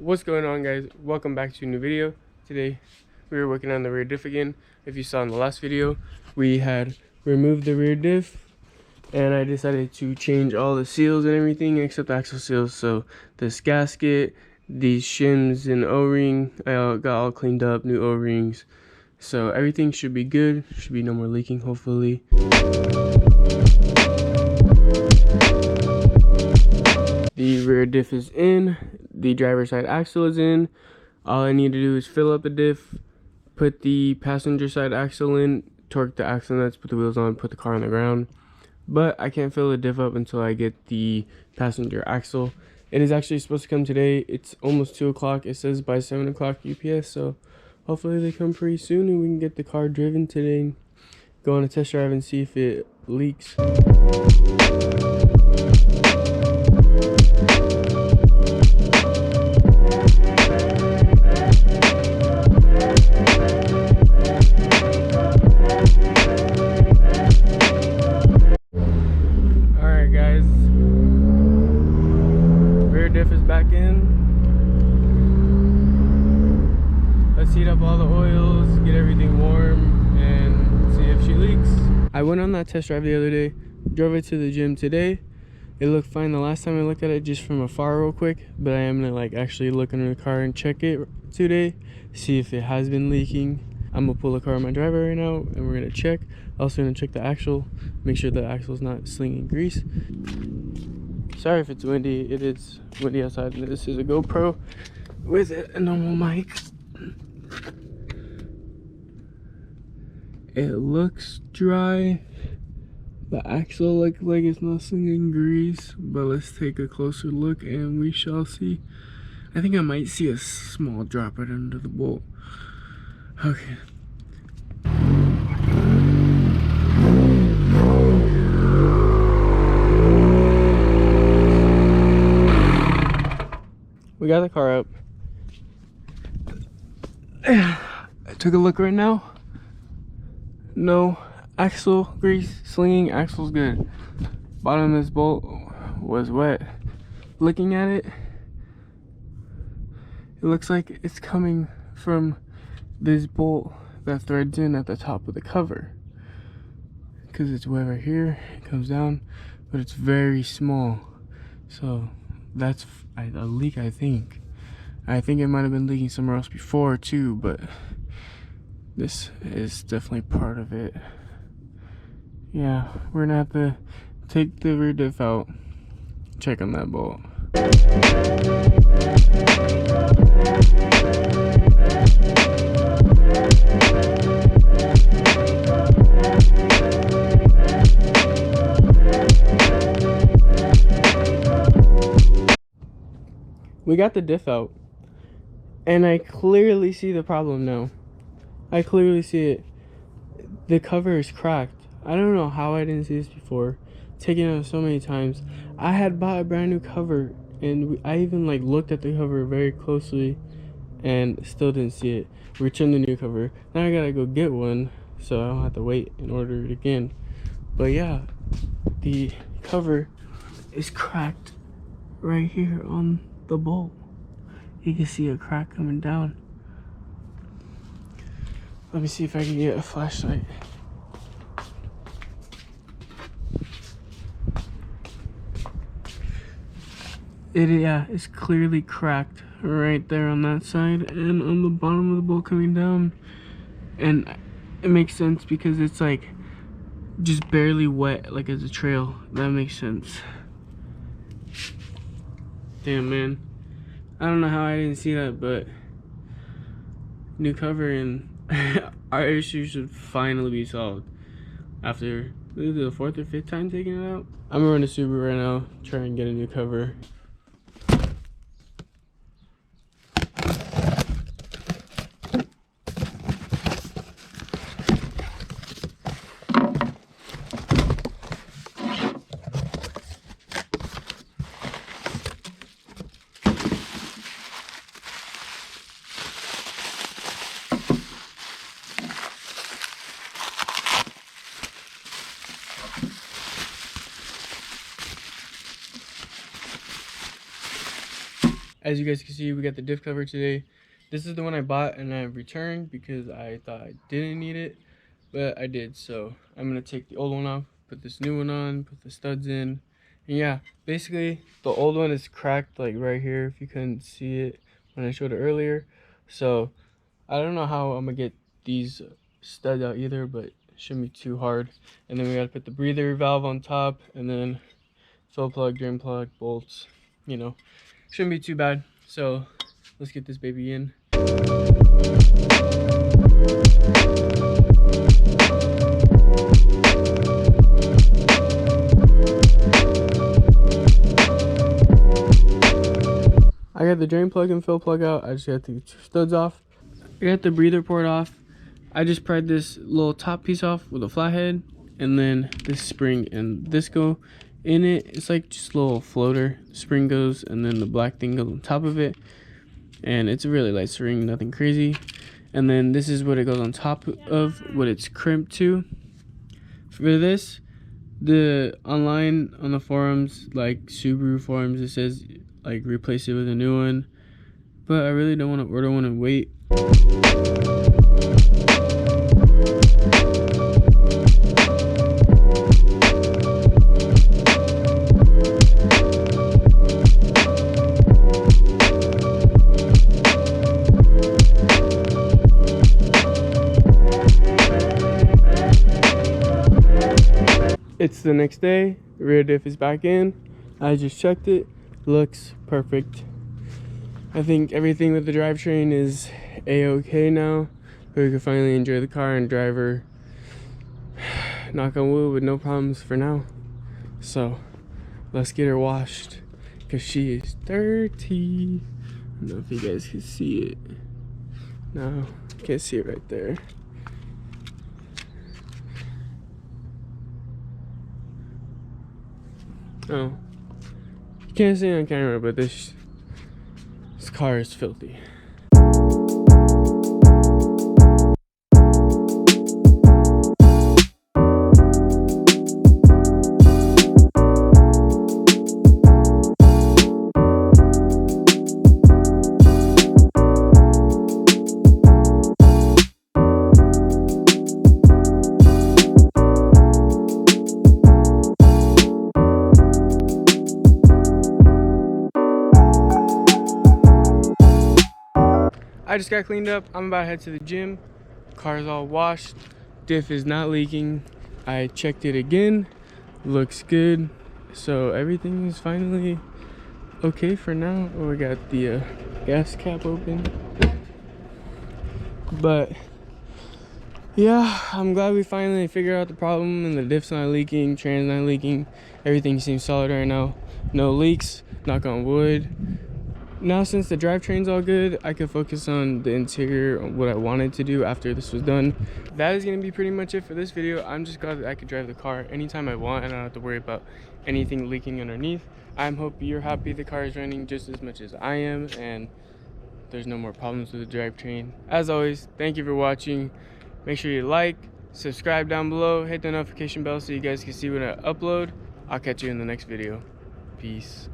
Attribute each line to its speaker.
Speaker 1: What's going on, guys? Welcome back to a new video. Today we were working on the rear diff again. If you saw in the last video, we had removed the rear diff and I decided to change all the seals and everything except the axle seals. So this gasket, these shims and O-ring, I got all cleaned up, new O-rings. So everything should be good, should be no more leaking hopefully. The rear diff is in, the driver's side axle is in. All I need to do is fill up the diff, put the passenger side axle in, torque the axle nuts, put the wheels on, put the car on the ground. But I can't fill the diff up until I get the passenger axle. It is actually supposed to come today. It's almost 2 o'clock. It says by 7 o'clock UPS, so hopefully they come pretty soon and we can get the car driven today and go on a test drive and see if it leaks. Diff is back in. Let's heat up all the oils, get everything warm, and see if she leaks. I went on that test drive the other day, drove it to the gym today. It looked fine the last time I looked at it, just from afar real quick, but I am gonna actually look under the car and check it today, see if it has been leaking. I'm gonna pull the car in my driveway right now and we're gonna check. Also gonna check the axle, make sure the axle's not slinging grease. Sorry if it's windy, it is windy outside. This is a GoPro with a normal mic. It looks dry. The axle looks like it's not slinging grease, but let's take a closer look and we shall see. I think I might see a small drop right under the bolt. Okay. We got the car up. I took a look right now. No axle grease slinging. Axle's good. Bottom of this bolt was wet. Looking at it, it looks like it's coming from this bolt that threads in at the top of the cover. Because it's wet right here, it comes down, but it's very small. So that's a leak, I think. I think it might have been leaking somewhere else before too, but this is definitely part of it. Yeah, we're gonna have to take the rear diff out, check on that bolt. We got the diff out, and I clearly see the problem now. I clearly see it. The cover is cracked. I don't know how I didn't see this before. Taking it out so many times. I had bought a brand new cover, and I even looked at the cover very closely, and still didn't see it. Returned the new cover. Now I gotta go get one, so I don't have to wait and order it again. But yeah, the cover is cracked right here on the bolt. You can see a crack coming down. Let me see if I can get a flashlight. It's clearly cracked right there on that side and on the bottom of the bolt coming down. And it makes sense because it's just barely wet, like as a trail. That makes sense. Damn, man. I don't know how I didn't see that, but new cover and our issue should finally be solved after the 4th or 5th time taking it out. I'm gonna run to Subie right now, try and get a new cover. as you guys can see, we got the diff cover today. This is the one I bought and I returned because I thought I didn't need it, but I did. So I'm gonna take the old one off, put this new one on, put the studs in, and yeah, basically the old one is cracked like right here if you couldn't see it when I showed it earlier. So I don't know how I'm gonna get these studs out either, but it shouldn't be too hard. And then we gotta put the breather valve on top, and then fill plug, drain plug, bolts, you know, shouldn't be too bad. So let's get this baby in. I got the drain plug and fill plug out. I just got the studs off. I got the breather port off. I just pried this little top piece off with a flathead, and then this spring and this go in it. It's like just a little floater. The spring goes, and then the black thing goes on top of it, and it's a really light spring, nothing crazy. And then this is what it goes on top of, what it's crimped to. For this, the online on the forums, like Subaru forums, it says like replace it with a new one, but I really don't want to order one and wait. It's the next day, rear diff is back in. I just checked it, looks perfect. I think everything with the drivetrain is a-okay now. We can finally enjoy the car and drive her, knock on wood, with no problems for now. So let's get her washed, because she is dirty. I don't know if you guys can see it. No, can't see it right there. Oh, you can't see it on camera, but this car is filthy. I just got cleaned up. I'm about to head to the gym. Car's all washed. Diff is not leaking. I checked it again. Looks good. So everything is finally okay for now. Oh, we got the gas cap open. But yeah, I'm glad we finally figured out the problem, and the diff's not leaking, tran's not leaking. Everything seems solid right now. No leaks, knock on wood. Now, since the drivetrain's all good, I could focus on the interior, on what I wanted to do after this was done. That is going to be pretty much it for this video. I'm just glad that I could drive the car anytime I want, and I don't have to worry about anything leaking underneath. I'm hoping you're happy the car is running just as much as I am, and there's no more problems with the drivetrain. As always, thank you for watching. Make sure you like, subscribe down below, hit the notification bell so you guys can see when I upload. I'll catch you in the next video. Peace.